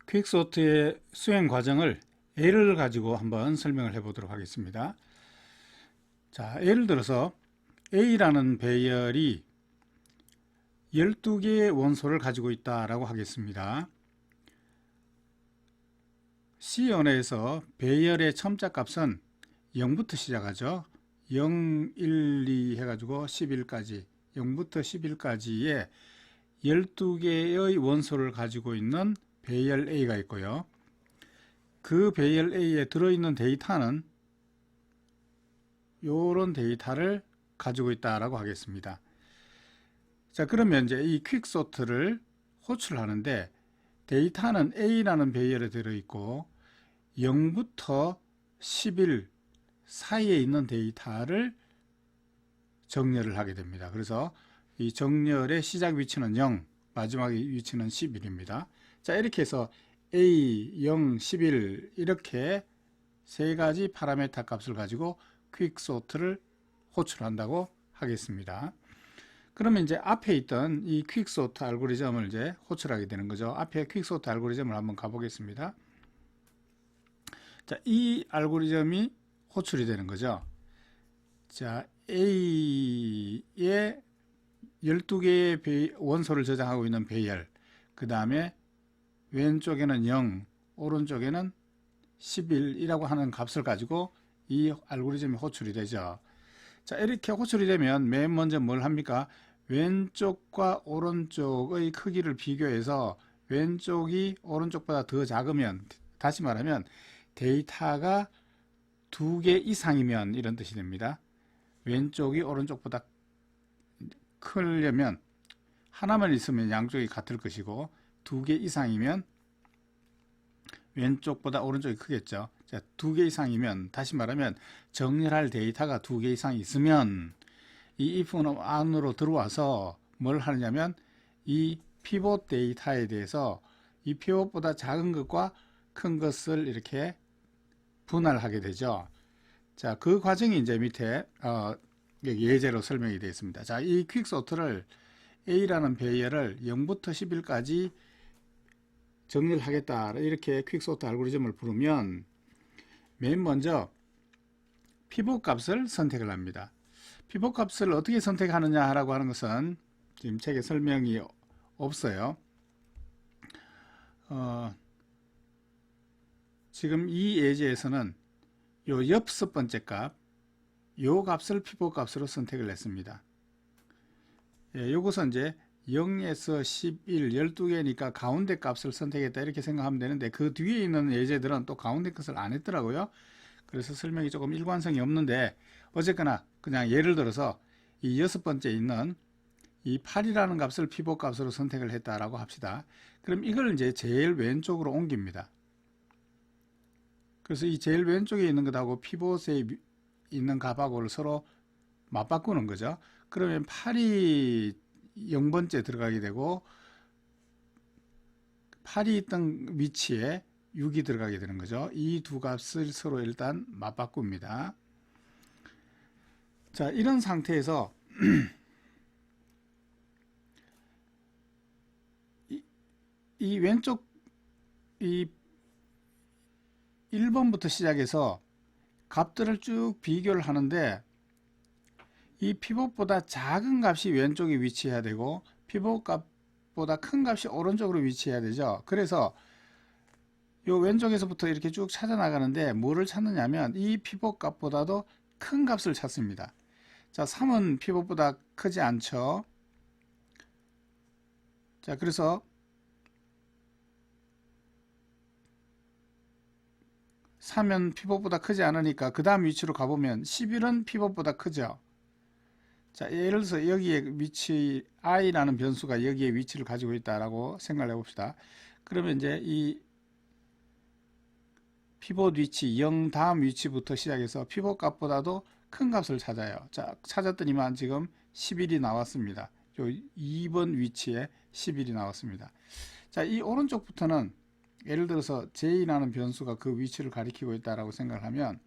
퀵소트의 수행 과정을 A를 가지고 한번 설명을 해 보도록 하겠습니다. 자, 예를 들어서 A라는 배열이 12개의 원소를 가지고 있다라고 하겠습니다. C 언어에서 배열의 첨자 값은 0부터 시작하죠. 0, 1, 2 해가지고 11까지 0부터 11까지의 12개의 원소를 가지고 있는 배열 A가 있고요. 그 배열 A에 들어있는 데이터는 이런 데이터를 가지고 있다라고 하겠습니다. 자, 그러면 이제 이 퀵소트를 호출하는데 데이터는 A라는 배열에 들어있고 0부터 11 사이에 있는 데이터를 정렬을 하게 됩니다. 그래서 이 정렬의 시작 위치는 0, 마지막 위치는 11입니다. 자, 이렇게 해서 A, 0, 11 이렇게 세 가지 파라메타 값을 가지고 퀵소트를 호출한다고 하겠습니다. 그러면 이제 앞에 있던 이 퀵소트 알고리즘을 이제 호출하게 되는 거죠. 앞에 퀵소트 알고리즘을 한번 가보겠습니다. 자, 이 알고리즘이 호출이 되는 거죠. 자, A의 12개의 원소를 저장하고 있는 배열, 그 다음에 왼쪽에는 0, 오른쪽에는 11이라고 하는 값을 가지고 이 알고리즘이 호출이 되죠. 자, 이렇게 호출이 되면 맨 먼저 뭘 합니까? 왼쪽과 오른쪽의 크기를 비교해서 왼쪽이 오른쪽보다 더 작으면, 다시 말하면 데이터가 2개 이상이면 이런 뜻이 됩니다. 왼쪽이 오른쪽보다 크려면 하나만 있으면 양쪽이 같을 것이고 2개 이상이면 왼쪽보다 오른쪽이 크겠죠. 자, 2개 이상이면, 다시 말하면 정렬할 데이터가 2개 이상 있으면 이 if 안으로 들어와서 뭘 하느냐면 이 피봇 데이터에 대해서 이 피봇보다 작은 것과 큰 것을 이렇게 분할하게 되죠. 자, 그 과정이 이제 밑에 예제로 설명이 되어 있습니다. 자, 이 퀵소트를 A라는 배열을 0부터 11까지 정렬하겠다 이렇게 퀵소트 알고리즘을 부르면 맨 먼저 피봇 값을 선택을 합니다. 피봇 값을 어떻게 선택하느냐 라고 하는 것은 지금 책에 설명이 없어요. 지금 이 예제에서는 요 옆 번째 값, 요 값을 피봇 값으로 선택을 했습니다. 예, 요것은 이제 0에서 11, 12개니까 가운데 값을 선택했다 이렇게 생각하면 되는데 그 뒤에 있는 예제들은 또 가운데 것을 안 했더라고요. 그래서 설명이 조금 일관성이 없는데 어쨌거나 그냥 예를 들어서 이 여섯 번째 있는 이 8이라는 값을 피봇 값으로 선택을 했다라고 합시다. 그럼 이걸 이제 제일 왼쪽으로 옮깁니다. 그래서 이 제일 왼쪽에 있는 것하고 피봇에 있는 값하고를 서로 맞바꾸는 거죠. 그러면 8이 0번째 들어가게 되고 8이 있던 위치에 6이 들어가게 되는 거죠. 이 두 값을 서로 일단 맞바꿉니다. 자, 이런 상태에서 이 왼쪽 이 1번부터 시작해서 값들을 쭉 비교를 하는데 이 피봇보다 작은 값이 왼쪽에 위치해야 되고 피봇 값보다 큰 값이 오른쪽으로 위치해야 되죠. 그래서 요 왼쪽에서부터 이렇게 쭉 찾아 나가는데 뭐를 찾느냐면 이 피봇 값보다도 큰 값을 찾습니다. 자, 3은 피봇보다 크지 않죠. 자, 그래서 3은 피봇보다 크지 않으니까 그 다음 위치로 가보면 11은 피봇보다 크죠. 자, 예를 들어서 여기에 위치 i라는 변수가 여기에 위치를 가지고 있다라고 생각을 해봅시다. 그러면 이제 이 피봇 위치 0 다음 위치부터 시작해서 피봇 값보다도 큰 값을 찾아요. 자, 찾았더니만 지금 11이 나왔습니다. 요 2번 위치에 11이 나왔습니다. 자, 이 오른쪽부터는 예를 들어서 j라는 변수가 그 위치를 가리키고 있다라고 생각을 하면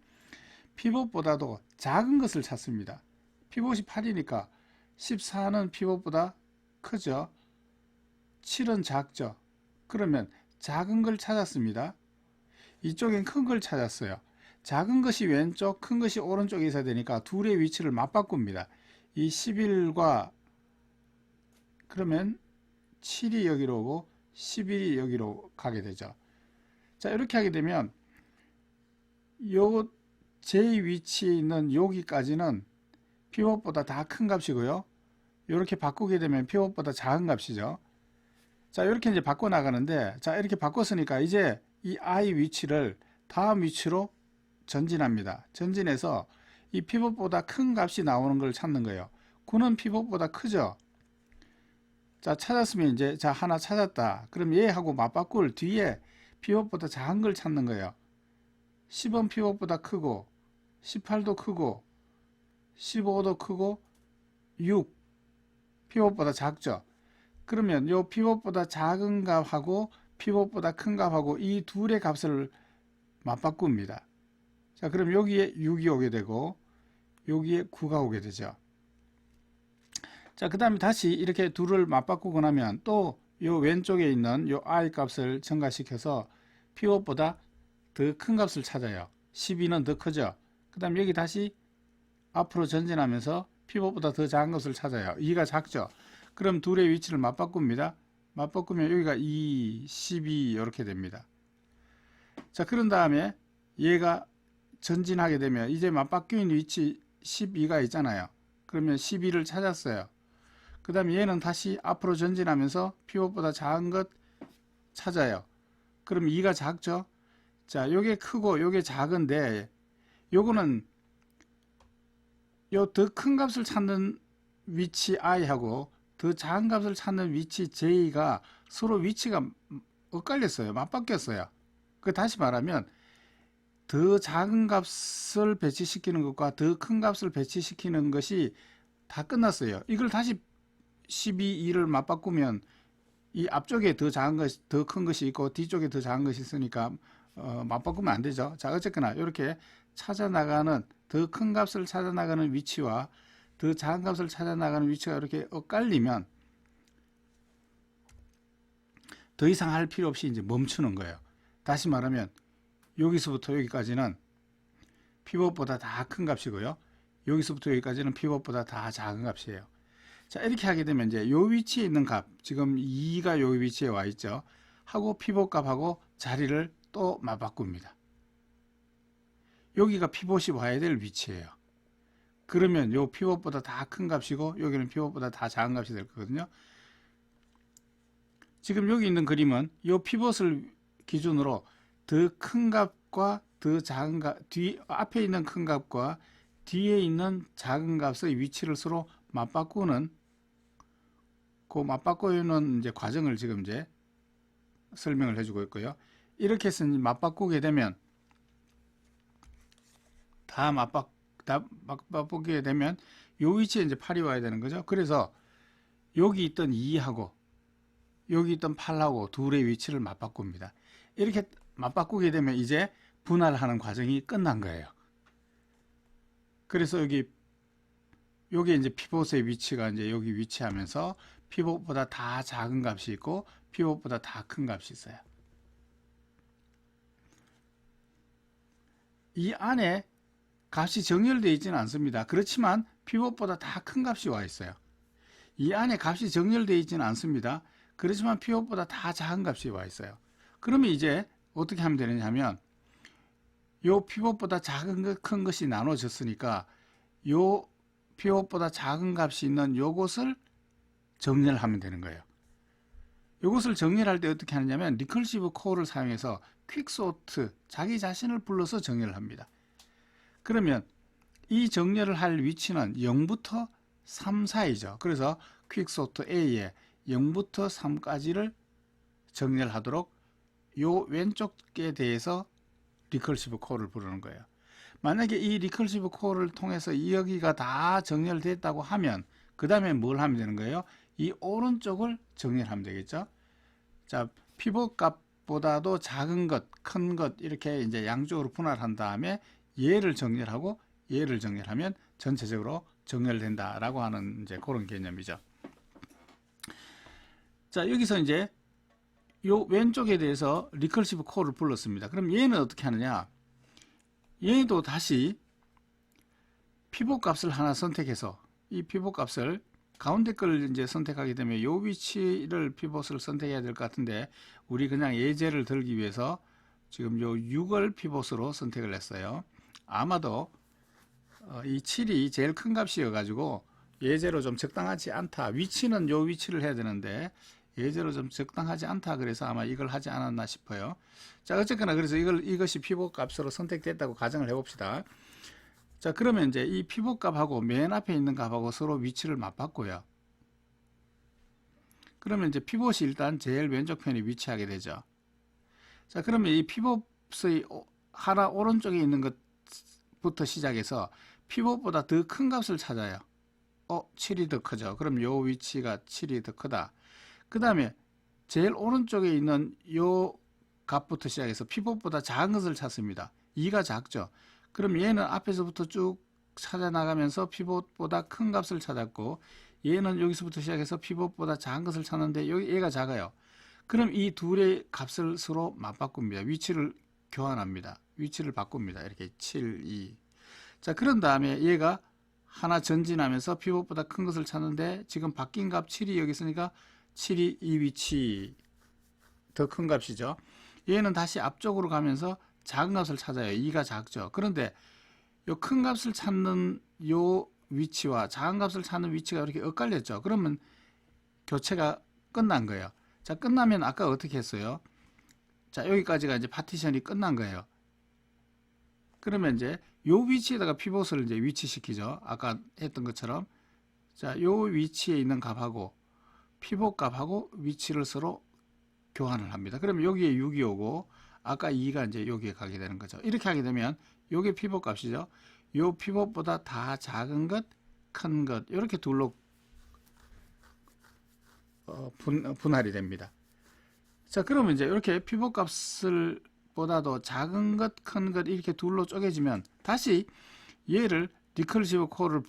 피봇보다도 작은 것을 찾습니다. 피봇이 8이니까 14는 피봇보다 크죠. 7은 작죠. 그러면 작은 걸 찾았습니다. 이쪽엔 큰 걸 찾았어요. 작은 것이 왼쪽, 큰 것이 오른쪽에 있어야 되니까 둘의 위치를 맞바꿉니다. 이 11과 그러면 7이 여기로 오고 11이 여기로 가게 되죠. 자, 이렇게 하게 되면 요 제 위치에 있는 여기까지는 피벗보다 다 큰 값이고요. 이렇게 바꾸게 되면 피벗보다 작은 값이죠. 자, 이렇게 이제 바꿔 나가는데, 자, 이렇게 바꿨으니까 이제 이 I 위치를 다음 위치로 전진합니다. 전진해서 이 피벗보다 큰 값이 나오는 걸 찾는 거예요. 9는 피벗보다 크죠. 자, 찾았으면 이제, 자, 하나 찾았다. 그럼 얘하고 맞바꿀 뒤에 피벗보다 작은 걸 찾는 거예요. 10은 피벗보다 크고, 18도 크고, 15도 크고, 6 피벗보다 작죠. 그러면 요 피벗보다 작은 값하고 피벗보다 큰 값하고 이 둘의 값을 맞바꿉니다. 자, 그럼 여기에 6이 오게 되고 여기에 9가 오게 되죠. 자, 그 다음에 다시 이렇게 둘을 맞바꾸고 나면 또 요 왼쪽에 있는 요 I 값을 증가시켜서 피벗보다 더 큰 값을 찾아요. 12는 더 크죠. 그 다음에 여기 다시 앞으로 전진하면서 피벗보다 더 작은 것을 찾아요. 2가 작죠. 그럼 둘의 위치를 맞바꿉니다. 맞바꾸면 여기가 2, 12 이렇게 됩니다. 자, 그런 다음에 얘가 전진하게 되면 이제 맞바뀐 위치 12가 있잖아요. 그러면 12를 찾았어요. 그 다음에 얘는 다시 앞으로 전진하면서 피벗보다 작은 것 찾아요. 그럼 2가 작죠. 자, 요게 크고 요게 작은데 요거는 요 더 큰 값을 찾는 위치 i하고 더 작은 값을 찾는 위치 j가 서로 위치가 엇갈렸어요. 맞바뀌었어요. 그 다시 말하면 더 작은 값을 배치시키는 것과 더 큰 값을 배치시키는 것이 다 끝났어요. 이걸 다시 12, 2를 맞바꾸면 이 앞쪽에 더 작은 것, 더 큰 것이 있고 뒤쪽에 더 작은 것이 있으니까 맞바꾸면 안 되죠. 자, 어쨌거나 이렇게 찾아나가는 더 큰 값을 찾아나가는 위치와 더 작은 값을 찾아나가는 위치가 이렇게 엇갈리면 더 이상 할 필요 없이 이제 멈추는 거예요. 다시 말하면 여기서부터 여기까지는 피벗보다 다 큰 값이고요. 여기서부터 여기까지는 피벗보다 다 작은 값이에요. 자, 이렇게 하게 되면 이제 요 위치에 있는 값, 지금 2가 요 위치에 와 있죠. 하고 피벗 값하고 자리를 또 맞바꿉니다. 여기가 피벗이 와야 될 위치예요. 그러면 요 피벗보다 다 큰 값이고 여기는 피벗보다 다 작은 값이 될 거거든요. 지금 여기 있는 그림은 요 피벗을 기준으로 더 큰 값과 더 작은 값, 앞에 있는 큰 값과 뒤에 있는 작은 값의 위치를 서로 맞바꾸는 그 맞바꾸는 이제 과정을 지금 이제 설명을 해주고 있고요. 이렇게 해서 맞바꾸게 되면 다 맞바꾸게 되면 요 위치에 이제 8이 와야 되는 거죠. 그래서 여기 있던 2하고 여기 있던 8하고 둘의 위치를 맞바꿉니다. 이렇게 맞바꾸게 되면 이제 분할하는 과정이 끝난 거예요. 그래서 여기 이제 피벗의 위치가 이제 여기 위치하면서 피벗보다 다 작은 값이 있고 피벗보다 다 큰 값이 있어요. 이 안에 값이 정렬되어 있지는 않습니다. 그렇지만 피벗보다 다 큰 값이 와 있어요. 이 안에 값이 정렬되어 있지는 않습니다. 그렇지만 피벗보다 다 작은 값이 와 있어요. 그러면 이제 어떻게 하면 되느냐 하면 요 피벗보다 작은 것, 큰 것이 나눠졌으니까 요 피벗보다 작은 값이 있는 요것을 정렬 하면 되는 거예요. 이것을 정렬할 때 어떻게 하느냐면 리컬시브 콜을 사용해서 퀵소트, 자기 자신을 불러서 정렬을 합니다. 그러면 이 정렬을 할 위치는 0부터 3 사이죠. 그래서 퀵소트 A에 0부터 3까지를 정렬하도록 요 왼쪽에 대해서 리컬시브 콜을 부르는 거예요. 만약에 이 리컬시브 콜을 통해서 여기가 다 정렬됐다고 하면 그 다음에 뭘 하면 되는 거예요? 이 오른쪽을 정렬하면 되겠죠. 자, 피벗 값보다도 작은 것, 큰 것 이렇게 이제 양쪽으로 분할한 다음에 얘를 정렬하고 얘를 정렬하면 전체적으로 정렬된다라고 하는 이제 그런 개념이죠. 자, 여기서 이제 요 왼쪽에 대해서 리커시브 콜을 불렀습니다. 그럼 얘는 어떻게 하느냐? 얘도 다시 피봇 값을 하나 선택해서 이 피봇 값을 가운데 걸 이제 선택하게 되면 요 위치를 피봇을 선택해야 될 것 같은데 우리 그냥 예제를 들기 위해서 지금 요 6을 피봇으로 선택을 했어요. 아마도 이 7이 제일 큰 값이어 가지고 예제로 좀 적당하지 않다. 위치는 요 위치를 해야 되는데 예제로 좀 적당하지 않다. 그래서 아마 이걸 하지 않았나 싶어요. 자, 어쨌거나 그래서 이것이 피봇 값으로 선택됐다고 가정을 해봅시다. 자, 그러면 이제 이 피봇 값하고 맨 앞에 있는 값하고 서로 위치를 맞바꿔요. 그러면 이제 피봇이 일단 제일 왼쪽 편에 위치하게 되죠. 자, 그러면 이 피봇의 하나 오른쪽에 있는 것부터 시작해서 피봇보다 더 큰 값을 찾아요. 7이 더 크죠. 그럼 요 위치가 7이 더 크다. 그 다음에 제일 오른쪽에 있는 요 값부터 시작해서 피봇보다 작은 것을 찾습니다. 2가 작죠. 그럼 얘는 앞에서부터 쭉 찾아 나가면서 피봇보다 큰 값을 찾았고 얘는 여기서부터 시작해서 피봇보다 작은 것을 찾는데 여기 얘가 작아요. 그럼 이 둘의 값을 서로 맞바꿉니다. 위치를 교환합니다. 위치를 바꿉니다. 이렇게 7, 2. 자, 그런 다음에 얘가 하나 전진하면서 피봇보다 큰 것을 찾는데 지금 바뀐 값 7이 여기 있으니까 7이 이 위치 더 큰 값이죠. 얘는 다시 앞쪽으로 가면서 작은 값을 찾아요. 2가 작죠. 그런데 요 큰 값을 찾는 요 위치와 작은 값을 찾는 위치가 이렇게 엇갈렸죠. 그러면 교체가 끝난 거예요. 자, 끝나면 아까 어떻게 했어요? 자, 여기까지가 이제 파티션이 끝난 거예요. 그러면 이제 요 위치에다가 피봇을 이제 위치시키죠. 아까 했던 것처럼. 자, 요 위치에 있는 값하고 피봇 값하고 위치를 서로 교환을 합니다. 그러면 여기에 6이 오고 아까 2가 이제 여기에 가게 되는 거죠. 이렇게 하게 되면 요게 피봇 값이죠. 요 피봇보다 다 작은 것, 큰 것, 이렇게 둘로 분할이 됩니다. 자, 그러면 이제 이렇게 피봇 값을 보다도 작은 것, 큰 것 이렇게 둘로 쪼개지면 다시 얘를 리커시브 콜을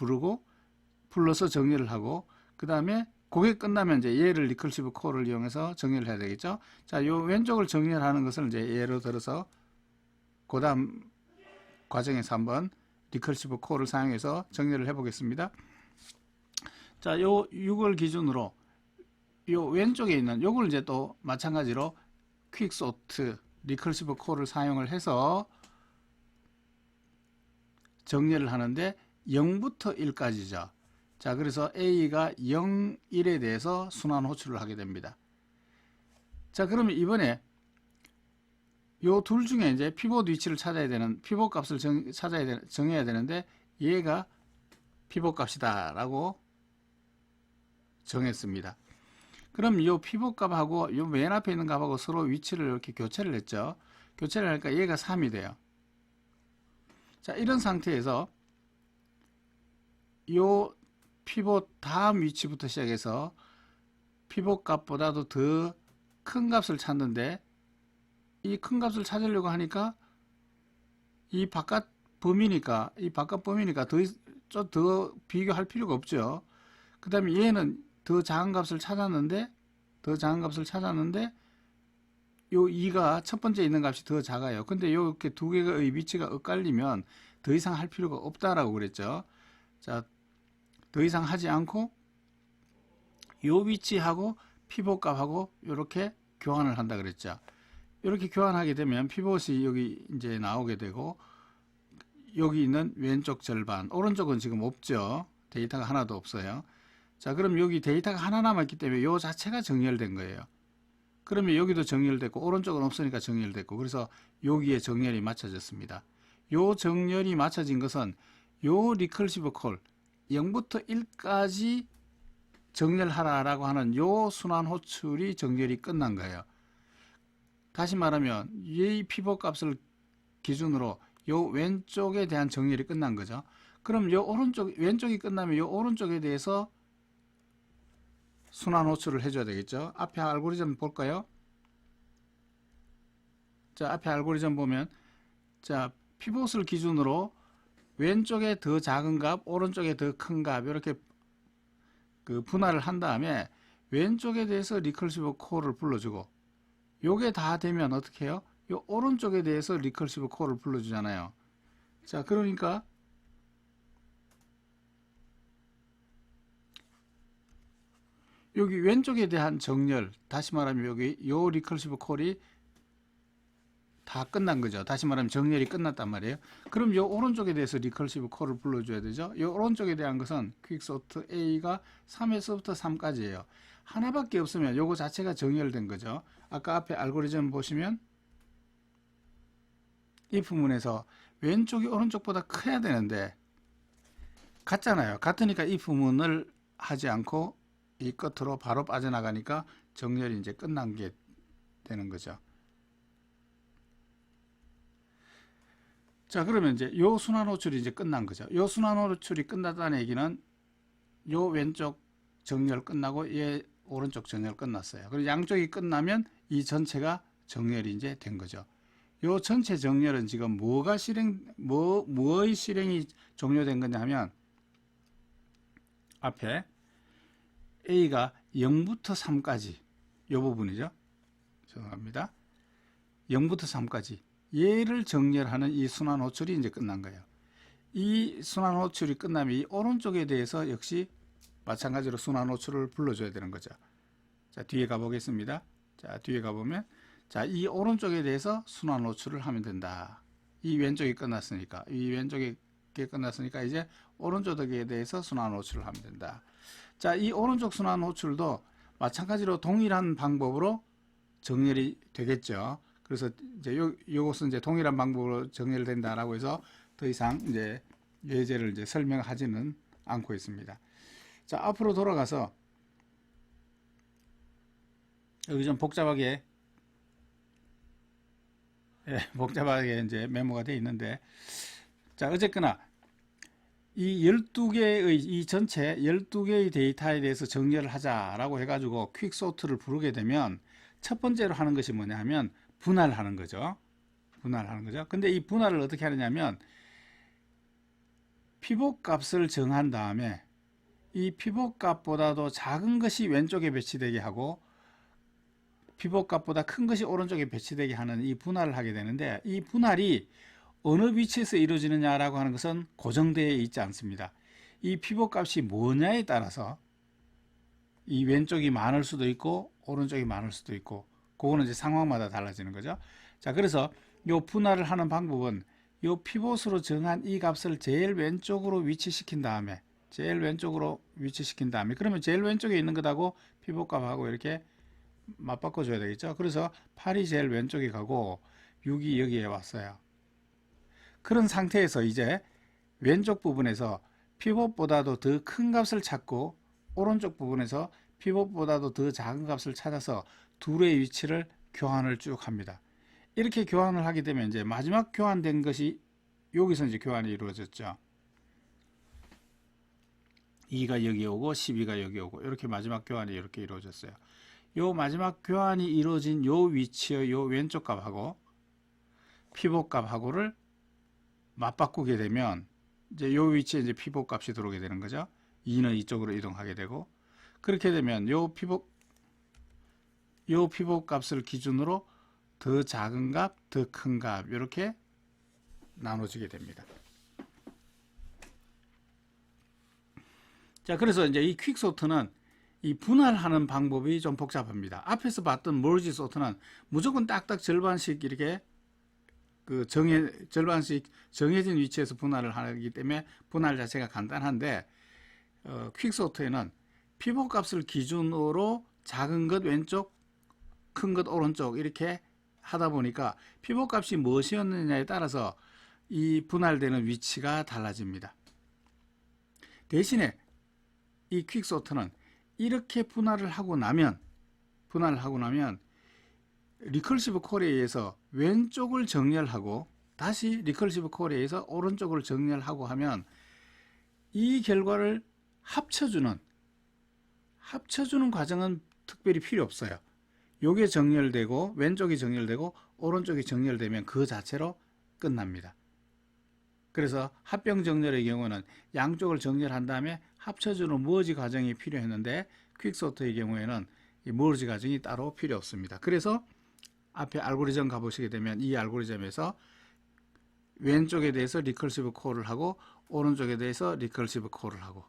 불러서 정리를 하고 그 다음에 그게 끝나면 이제 얘를 리커시브 콜을 이용해서 정리를 해야 되겠죠. 자, 요 왼쪽을 정리를 하는 것을 이제 예로 들어서 그 다음 과정에서 한번 리커시브 콜을 사용해서 정리를 해 보겠습니다. 자, 요 6을 기준으로 요 왼쪽에 있는 요걸 이제 또 마찬가지로 퀵소트 리커시브 콜을 사용을 해서 정리를 하는데 0부터 1까지죠. 자, 그래서 A가 0, 1에 대해서 순환 호출을 하게 됩니다. 자, 그러면 이번에 요 둘 중에 이제 피봇 위치를 찾아야 되는 피봇 값을 정해야 되는데 얘가 피봇 값이다 라고 정했습니다. 그럼 요 피봇 값하고 요 맨 앞에 있는 값하고 서로 위치를 이렇게 교체를 했죠. 교체를 하니까 얘가 3이 돼요. 자, 이런 상태에서 요 피봇 다음 위치부터 시작해서 피봇 값보다도 더 큰 값을 찾는데 이 큰 값을 찾으려고 하니까 이 바깥 범위니까 더 비교할 필요가 없죠. 그 다음에 얘는 더 작은 값을 찾았는데 요 2가 첫 번째 있는 값이 더 작아요. 근데 이렇게 두 개의 위치가 엇갈리면 더 이상 할 필요가 없다라고 그랬죠. 자, 더 이상 하지 않고 요 위치하고 피봇 값하고 이렇게 교환을 한다 그랬죠. 이렇게 교환하게 되면 피봇이 여기 이제 나오게 되고 여기 있는 왼쪽 절반, 오른쪽은 지금 없죠. 데이터가 하나도 없어요. 자, 그럼 여기 데이터가 하나 남았기 때문에 요 자체가 정렬된 거예요. 그러면 여기도 정렬됐고 오른쪽은 없으니까 정렬됐고 그래서 여기에 정렬이 맞춰졌습니다. 요 정렬이 맞춰진 것은 요 리커시브 콜 0부터 1까지 정렬하라라고 하는 요 순환 호출이 정렬이 끝난 거예요. 다시 말하면 이 피봇 값을 기준으로 요 왼쪽에 대한 정렬이 끝난 거죠. 그럼 요 왼쪽이 끝나면 요 오른쪽에 대해서 순환 호출을 해줘야 되겠죠. 앞에 알고리즘 볼까요? 자, 앞에 알고리즘 보면 자, 피봇을 기준으로 왼쪽에 더 작은 값, 오른쪽에 더 큰 값 이렇게 분할을 한 다음에 왼쪽에 대해서 리커시브 콜을 불러주고 요게 다 되면 어떻게 해요? 요 오른쪽에 대해서 리커시브 콜을 불러주잖아요. 자, 그러니까 여기 왼쪽에 대한 정렬, 다시 말하면 여기 요 리커시브 콜이 다 끝난 거죠. 다시 말하면 정렬이 끝났단 말이에요. 그럼 요 오른쪽에 대해서 리커시브 콜을 불러줘야 되죠. 요 오른쪽에 대한 것은 퀵소트 A가 3에서부터 3까지예요. 하나밖에 없으면 요거 자체가 정렬된 거죠. 아까 앞에 알고리즘 보시면 if 문에서 왼쪽이 오른쪽보다 커야 되는데 같잖아요. 같으니까 if 문을 하지 않고 이 끝으로 바로 빠져나가니까 정렬이 이제 끝난 게 되는 거죠. 자, 그러면 이제 요 순환 호출이 이제 끝난 거죠. 요 순환 호출이 끝났다는 얘기는 요 왼쪽 정렬 끝나고 얘 오른쪽 정렬 끝났어요. 그리고 양쪽이 끝나면 이 전체가 정렬이 이제 된 거죠. 요 전체 정렬은 지금 뭐의 실행이 종료된 거냐면 앞에 A가 0부터 3까지 요 부분이죠. 죄송합니다. 0부터 3까지 얘를 정렬하는 이 순환 호출이 이제 끝난 거예요. 이 순환 호출이 끝나면 이 오른쪽에 대해서 역시 마찬가지로 순환 호출을 불러줘야 되는 거죠. 자, 뒤에 가보겠습니다. 자, 뒤에 가보면 자, 이 오른쪽에 대해서 순환 호출을 하면 된다. 이 왼쪽이 끝났으니까 이제 오른쪽에 대해서 순환 호출을 하면 된다. 자, 이 오른쪽 순환 호출도 마찬가지로 동일한 방법으로 정렬이 되겠죠. 그래서 이제 요것은 이제 동일한 방법으로 정렬된다라고 해서 더 이상 이제 예제를 이제 설명하지는 않고 있습니다. 자, 앞으로 돌아가서 여기 좀 복잡하게 이제 메모가 되어 있는데, 자, 어쨌거나 이 12개의 이 전체 12개의 데이터에 대해서 정렬을 하자라고 해가지고 퀵소트를 부르게 되면 첫 번째로 하는 것이 뭐냐 하면 분할하는 거죠. 근데 이 분할을 어떻게 하느냐면 피봇 값을 정한 다음에 이 피봇 값보다도 작은 것이 왼쪽에 배치되게 하고 피봇 값보다 큰 것이 오른쪽에 배치되게 하는 이 분할을 하게 되는데, 이 분할이 어느 위치에서 이루어지느냐라고 하는 것은 고정되어 있지 않습니다. 이 피봇 값이 뭐냐에 따라서 이 왼쪽이 많을 수도 있고 오른쪽이 많을 수도 있고, 그거는 이제 상황마다 달라지는 거죠. 자, 그래서 요 분할을 하는 방법은 요 피봇으로 정한 이 값을 제일 왼쪽으로 위치시킨 다음에 그러면 제일 왼쪽에 있는 것하고 피봇 값하고 이렇게 맞바꿔 줘야 되겠죠. 그래서 8이 제일 왼쪽에 가고 6이 여기에 왔어요. 그런 상태에서 이제 왼쪽 부분에서 피봇보다도 더 큰 값을 찾고 오른쪽 부분에서 피봇보다도 더 작은 값을 찾아서 둘의 위치를 교환을 쭉 합니다. 이렇게 교환을 하게 되면 이제 마지막 교환된 것이 여기서 이제 교환이 이루어졌죠. 2가 여기 오고 12가 여기 오고 이렇게 마지막 교환이 이렇게 이루어졌어요. 요 마지막 교환이 이루어진 요 위치의 요 왼쪽 값하고 피봇 값하고를 맞바꾸게 되면 이제 요 위치에 이제 피봇 값이 들어오게 되는 거죠. 2는 이쪽으로 이동하게 되고, 그렇게 되면 요 피봇 값을 기준으로 더 작은 값, 더 큰 값 이렇게 나눠지게 됩니다. 자, 그래서 이제 이 퀵소트는 이 분할하는 방법이 좀 복잡합니다. 앞에서 봤던 머지 소트는 무조건 딱딱 절반씩 이렇게 절반씩 정해진 위치에서 분할을 하기 때문에 분할 자체가 간단한데, 퀵소트에는 피봇 값을 기준으로 작은 것 왼쪽, 큰 것 오른쪽 이렇게 하다 보니까 피봇 값이 무엇이었느냐에 따라서 이 분할되는 위치가 달라집니다. 대신에 이 퀵소트는 이렇게 분할을 하고 나면 리커시브 콜에 의해서 왼쪽을 정렬하고 다시 리커시브 콜에 의해서 오른쪽을 정렬하고 하면 이 결과를 합쳐주는 과정은 특별히 필요 없어요. 요게 정렬되고 왼쪽이 정렬되고 오른쪽이 정렬되면 그 자체로 끝납니다. 그래서 합병 정렬의 경우는 양쪽을 정렬한 다음에 합쳐주는 머지 과정이 필요했는데 퀵소트의 경우에는 이 머지 과정이 따로 필요 없습니다. 그래서 앞에 알고리즘 가보시게 되면 이 알고리즘에서 왼쪽에 대해서 리커시브 콜을 하고 오른쪽에 대해서 리커시브 콜을 하고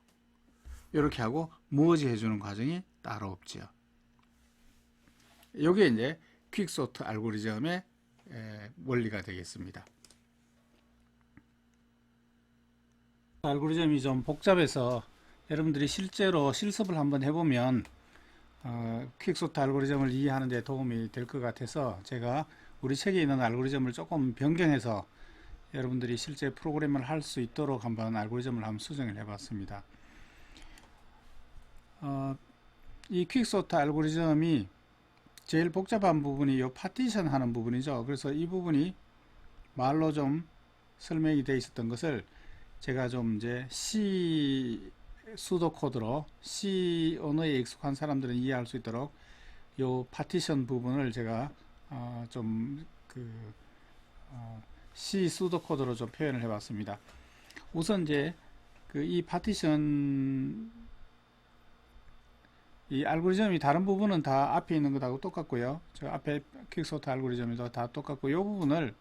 이렇게 하고 머지 해주는 과정이 따로 없지요. 이게 이제 퀵소트 알고리즘의 원리가 되겠습니다. 알고리즘이 좀 복잡해서 여러분들이 실제로 실습을 한번 해보면 퀵소트 알고리즘을 이해하는 데 도움이 될 것 같아서 제가 우리 책에 있는 알고리즘을 조금 변경해서 여러분들이 실제 프로그램을 할 수 있도록 한번 알고리즘을 한번 수정을 해봤습니다. 이 퀵소트 알고리즘이 제일 복잡한 부분이 이 파티션 하는 부분이죠. 그래서 이 부분이 말로 좀 설명이 되어 있었던 것을 제가 좀 이제 C 수도 코드로 C 언어에 익숙한 사람들은 이해할 수 있도록 이 파티션 부분을 제가 C 수도 코드로 좀 표현을 해봤습니다. 우선 이제 이 파티션 이 알고리즘이 다른 부분은 다 앞에 있는 것하고 똑같고요. 저 앞에 퀵소트 알고리즘도 다 똑같고 이 부분을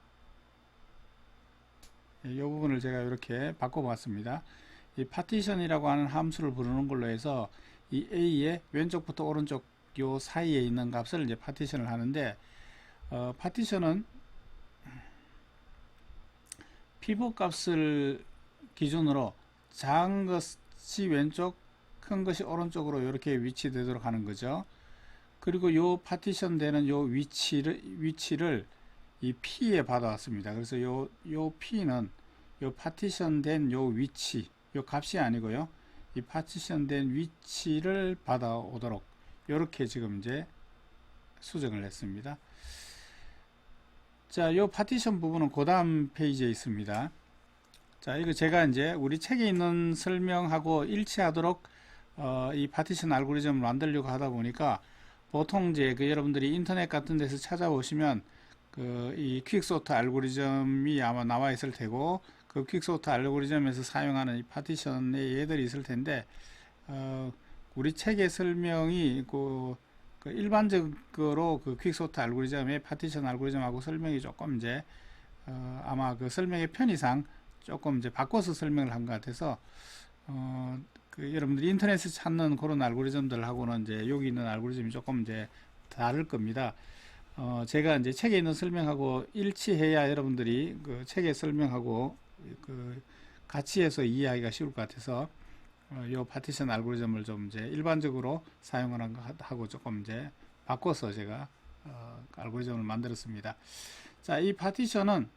제가 이렇게 바꿔봤습니다. 이 파티션이라고 하는 함수를 부르는 걸로 해서 이 A의 왼쪽부터 오른쪽 요 사이에 있는 값을 이제 파티션을 하는데 파티션은 피벗 값을 기준으로 작은 것이 왼쪽, 큰 것이 오른쪽으로 이렇게 위치되도록 하는 거죠. 그리고 요 파티션 되는 요 위치를 이 P에 받아왔습니다. 그래서 요 P는 요 파티션 된 요 위치, 요 값이 아니고요. 이 파티션 된 위치를 받아오도록 이렇게 지금 이제 수정을 했습니다. 자, 요 파티션 부분은 그 다음 페이지에 있습니다. 자, 이거 제가 이제 우리 책에 있는 설명하고 일치하도록 이 파티션 알고리즘을 만들려고 하다 보니까 보통 이제 여러분들이 인터넷 같은 데서 찾아보시면 이 퀵소트 알고리즘이 아마 나와 있을 테고 그 퀵소트 알고리즘에서 사용하는 이 파티션의 예들이 있을 텐데 우리 책의 설명이 일반적으로 그 퀵소트 알고리즘의 파티션 알고리즘하고 설명이 조금 이제 아마 그 설명의 편의상 조금 이제 바꿔서 설명을 한 것 같아서 여러분들이 인터넷에서 찾는 그런 알고리즘들하고는 이제 여기 있는 알고리즘이 조금 이제 다를 겁니다. 제가 이제 책에 있는 설명하고 일치해야 여러분들이 그 책의 설명하고 같이 해서 이해하기가 쉬울 것 같아서 이 파티션 알고리즘을 좀 이제 일반적으로 사용하는 것하고 조금 이제 바꿔서 제가 알고리즘을 만들었습니다. 자, 이 파티션은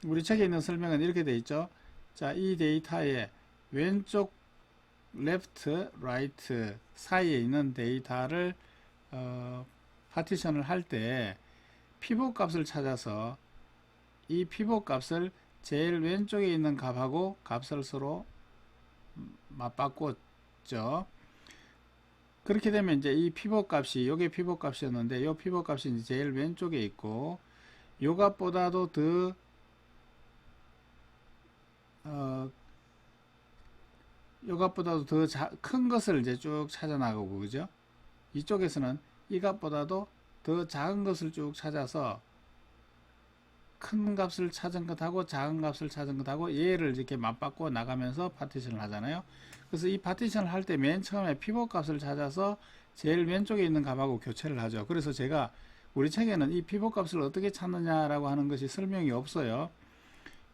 우리 책에 있는 설명은 이렇게 되어 있죠. 자, 이 데이터의 왼쪽 left, right 사이에 있는 데이터를 파티션을 할 때 피벗 값을 찾아서 이 피벗 값을 제일 왼쪽에 있는 값하고 값을 서로 맞바꿨죠. 그렇게 되면 이제 이 피벗 값이 요게 피벗 값이었는데 요 피벗 값이 이제 제일 왼쪽에 있고 요 값보다도 더 요 값보다도 더 큰 것을 이제 쭉 찾아 나가고 그죠? 이쪽에서는 이 값보다도 더 작은 것을 쭉 찾아서 큰 값을 찾은 것하고 작은 값을 찾은 것하고 얘를 이렇게 맞바꿔 나가면서 파티션을 하잖아요. 그래서 이 파티션을 할 때 맨 처음에 피벗 값을 찾아서 제일 왼쪽에 있는 값하고 교체를 하죠. 그래서 제가 우리 책에는 이 피벗 값을 어떻게 찾느냐라고 하는 것이 설명이 없어요.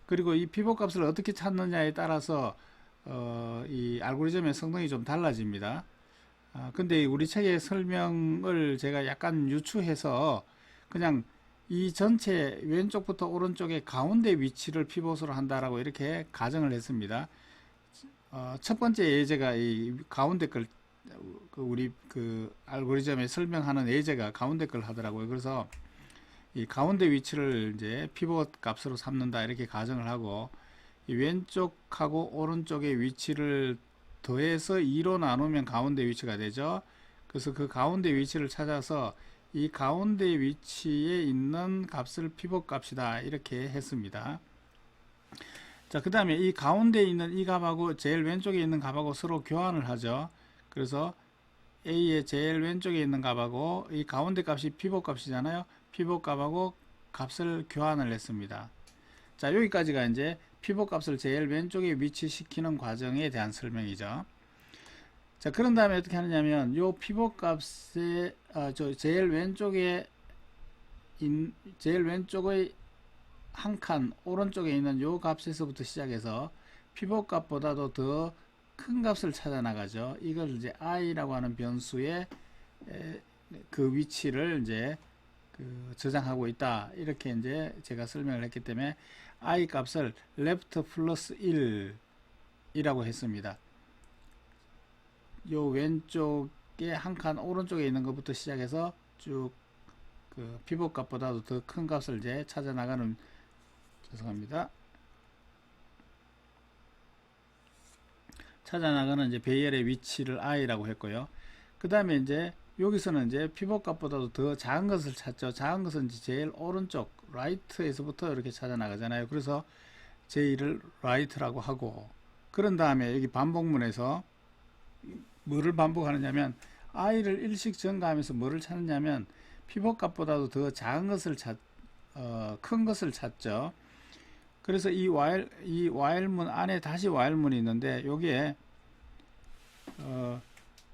그리고 이 피벗 값을 어떻게 찾느냐에 따라서 이 알고리즘의 성능이 좀 달라집니다. 근데 우리 책의 설명을 제가 약간 유추해서 그냥 이 전체 왼쪽부터 오른쪽의 가운데 위치를 피벗으로 한다라고 이렇게 가정을 했습니다. 첫 번째 예제가 이 가운데 걸 우리 알고리즘에 설명하는 예제가 가운데 걸 하더라고요. 그래서 이 가운데 위치를 이제 피벗 값으로 삼는다 이렇게 가정을 하고 이 왼쪽하고 오른쪽의 위치를 더해서 2로 나누면 가운데 위치가 되죠. 그래서 그 가운데 위치를 찾아서 이 가운데 위치에 있는 값을 피벗 값이다 이렇게 했습니다. 자, 그 다음에 이 가운데 있는 이 값하고 제일 왼쪽에 있는 값하고 서로 교환을 하죠. 그래서 A의 제일 왼쪽에 있는 값하고 이 가운데 값이 피벗 값이잖아요. 피벗 값하고 값을 교환을 했습니다. 자, 여기까지가 이제 피벗 값을 제일 왼쪽에 위치시키는 과정에 대한 설명이죠. 자, 그런 다음에 어떻게 하느냐면 요 피벗 값에 제일 왼쪽에 제일 왼쪽의 한 칸 오른쪽에 있는 요 값에서부터 시작해서 피벗 값보다도 더 큰 값을 찾아 나가죠. 이걸 이제 i라고 하는 변수의 그 위치를 이제 저장하고 있다. 이렇게 이제 제가 설명을 했기 때문에 i 값을 left 플러스 1이라고 했습니다. 요 왼쪽에 한 칸 오른쪽에 있는 것부터 시작해서 쭉 그 피벗 값보다도 더 큰 값을 이제 찾아 나가는, 죄송합니다. 찾아 나가는 이제 배열의 위치를 i라고 했고요. 그 다음에 이제 여기서는 이제 피벗 값보다도 더 작은 것을 찾죠. 작은 것은 이제 제일 오른쪽 right에서부터 이렇게 찾아 나가잖아요. 그래서 j1을 right라고 하고, 그런 다음에 여기 반복문에서 뭐를 반복하느냐면 i를 일씩 증가하면서 뭐를 찾느냐면 피벗 값보다도 더 작은 것을 큰 것을 찾죠. 그래서 이 while문 안에 다시 while문이 있는데 여기에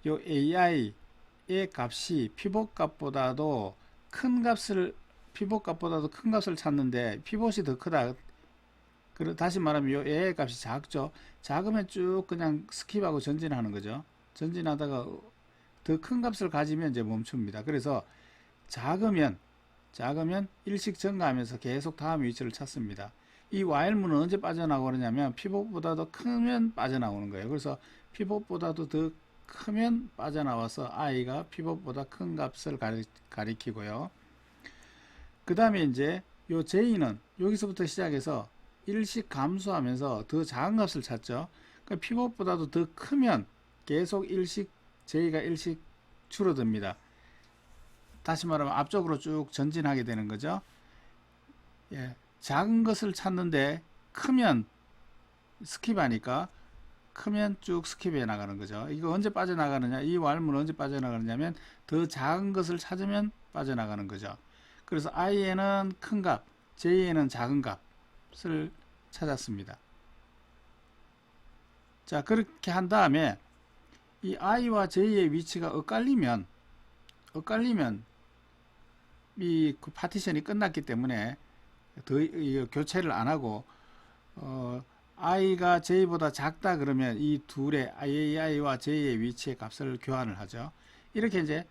요 ai의 값이 피벗 값보다도 큰 값을 찾는데 피벗이 더 크다. 다시 말하면 요 ai 값이 작죠. 작으면 쭉 그냥 스킵하고 전진하는 거죠. 전진하다가 더 큰 값을 가지면 이제 멈춥니다. 그래서 작으면 일씩 증가하면서 계속 다음 위치를 찾습니다. 이 while문은 언제 빠져나오느냐면 피벗보다도 크면 빠져나오는 거예요. 그래서 피벗보다도 더 크면 빠져나와서 i가 피벗보다 큰 값을 가리키고요. 그 다음에 이제 요 j는 여기서부터 시작해서 일씩 감소하면서 더 작은 값을 찾죠. 그러니까 피벗보다도 더 크면 계속 j가 일씩 줄어듭니다. 다시 말하면 앞쪽으로 쭉 전진하게 되는 거죠. 예, 작은 것을 찾는데 크면 스킵하니까 크면 쭉 스킵해 나가는 거죠. 이거 언제 빠져나가느냐, 이 while문은 언제 빠져나가느냐면 더 작은 것을 찾으면 빠져나가는 거죠. 그래서 i에는 큰 값, j에는 작은 값을 찾았습니다. 자, 그렇게 한 다음에 이 i와 j의 위치가 엇갈리면 이 파티션이 끝났기 때문에 더 교체를 안 하고 i가 j보다 작다 그러면 이 둘의 ii와 j의 위치의 값을 교환을 하죠. 이렇게 이제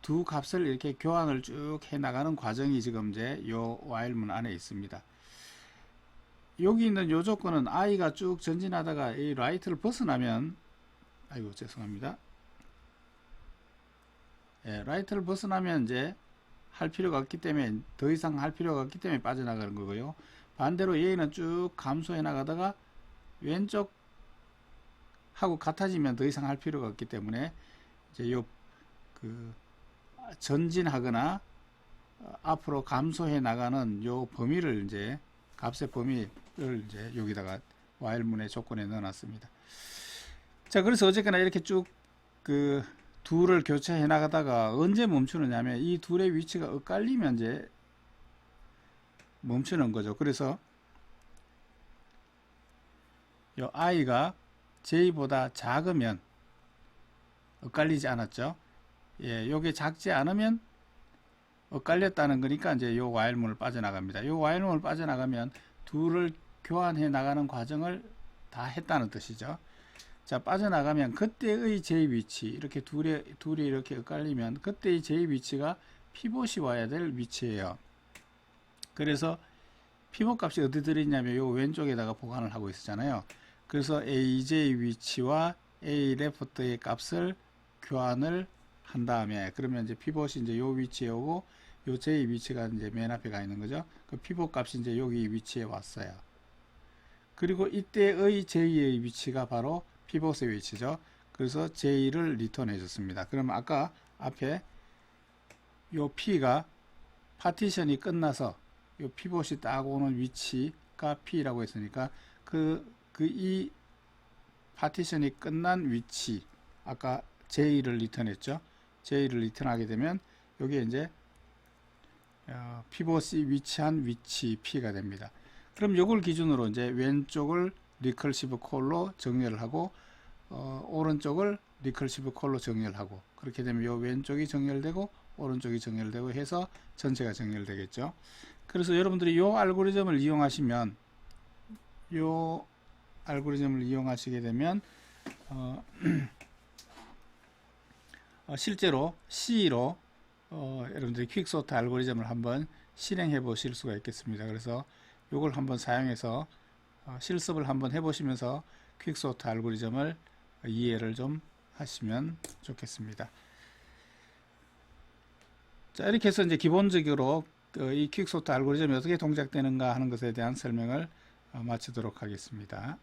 두 값을 이렇게 교환을 쭉 해 나가는 과정이 지금 이제 요 while문 안에 있습니다. 여기 있는 요 조건은 i가 쭉 전진하다가 이 right를 벗어나면, 아이고 죄송합니다. 예, right를 벗어나면 이제 할 필요가 없기 때문에, 더 이상 할 필요가 없기 때문에 빠져나가는 거고요. 반대로 얘는 쭉 감소해 나가다가 왼쪽 하고 같아지면 더 이상 할 필요가 없기 때문에 이제 요 전진하거나 앞으로 감소해 나가는 요 범위를 이제 값의 범위를 이제 여기다가 while문의 조건에 넣어 놨습니다. 자, 그래서 어쨌거나 이렇게 쭉 둘을 교체해 나가다가 언제 멈추느냐면 이 둘의 위치가 엇갈리면 이제 멈추는 거죠. 그래서 요 i가 j보다 작으면 엇갈리지 않았죠. 예, 요게 작지 않으면 엇갈렸다는 거니까 이제 요 while문을 빠져나갑니다. 요 while문을 빠져나가면 둘을 교환해 나가는 과정을 다 했다는 뜻이죠. 자, 빠져나가면 그때의 j 위치, 이렇게 둘이 이렇게 엇갈리면 그때의 j 위치가 피벗이 와야 될 위치예요. 그래서 피벗 값이 어디 들어있냐면 요 왼쪽에다가 보관을 하고 있었잖아요. 그래서 aj 위치와 a left의 값을 교환을 한 다음에, 그러면 이제 피벗이 이제 요 위치에 오고 요 j 위치가 이제 맨 앞에 가 있는 거죠. 그 피벗 값이 이제 여기 위치에 왔어요. 그리고 이때의 j의 위치가 바로 피벗의 위치죠. 그래서 j를 리턴해 줬습니다. 그러면 아까 앞에 요 p가 파티션이 끝나서 요 피벗이 딱 오는 위치가 p라고 했으니까 이 파티션이 끝난 위치, 아까 j를 리턴했죠. j를 리턴하게 되면 여기에 이제 피봇이 위치한 위치 P가 됩니다. 그럼 이걸 기준으로 이제 왼쪽을 리컬시브 콜로 정렬을 하고 오른쪽을 리컬시브 콜로 정렬을 하고, 그렇게 되면 요 왼쪽이 정렬되고 오른쪽이 정렬되고 해서 전체가 정렬되겠죠. 그래서 여러분들이 요 알고리즘을 이용하시면, 요 알고리즘을 이용하시게 되면 실제로 C로 여러분들이 퀵소트 알고리즘을 한번 실행해 보실 수가 있겠습니다. 그래서 요걸 한번 사용해서 실습을 한번 해 보시면서 퀵소트 알고리즘을 이해를 좀 하시면 좋겠습니다. 자, 이렇게 해서 이제 기본적으로 이 퀵소트 알고리즘이 어떻게 동작되는가 하는 것에 대한 설명을 마치도록 하겠습니다.